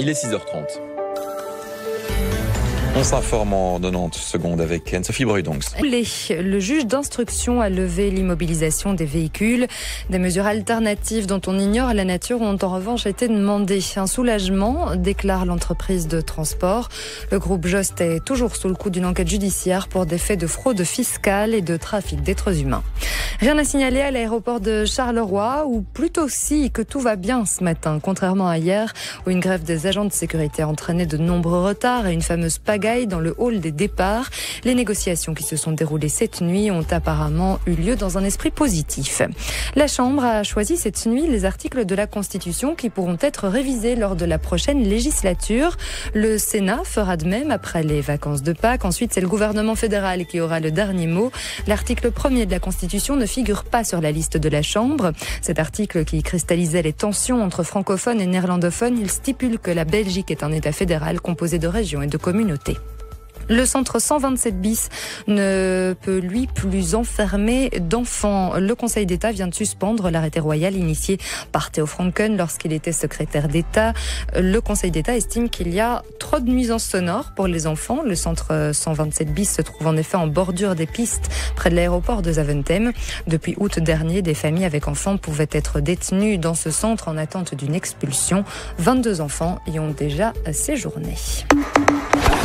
Il est 6h30. On s'informe en 90 secondes avec Anne-Sophie Bruydongs. Le juge d'instruction a levé l'immobilisation des véhicules. Des mesures alternatives dont on ignore la nature ont en revanche été demandées. Un soulagement, déclare l'entreprise de transport. Le groupe Jost est toujours sous le coup d'une enquête judiciaire pour des faits de fraude fiscale et de trafic d'êtres humains. Rien à signaler à l'aéroport de Charleroi, ou plutôt si que tout va bien ce matin, contrairement à hier où une grève des agents de sécurité a entraîné de nombreux retards et une fameuse pagaille dans le hall des départs. Les négociations qui se sont déroulées cette nuit ont apparemment eu lieu dans un esprit positif. La Chambre a choisi cette nuit les articles de la Constitution qui pourront être révisés lors de la prochaine législature. Le Sénat fera de même après les vacances de Pâques. Ensuite, c'est le gouvernement fédéral qui aura le dernier mot. L'article 1er de la Constitution ne figure pas sur la liste de la Chambre. Cet article qui cristallisait les tensions entre francophones et néerlandophones, il stipule que la Belgique est un État fédéral composé de régions et de communautés. Le centre 127 bis ne peut lui plus enfermer d'enfants. Le Conseil d'État vient de suspendre l'arrêté royal initié par Theo Franken lorsqu'il était secrétaire d'État. Le Conseil d'État estime qu'il y a trop de nuisances sonores pour les enfants. Le centre 127 bis se trouve en effet en bordure des pistes près de l'aéroport de Zaventem. Depuis août dernier, des familles avec enfants pouvaient être détenues dans ce centre en attente d'une expulsion. 22 enfants y ont déjà séjourné.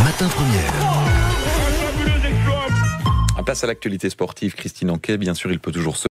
Matin Première. Place à l'actualité sportive, Christine Anquet. Bien sûr, il peut toujours se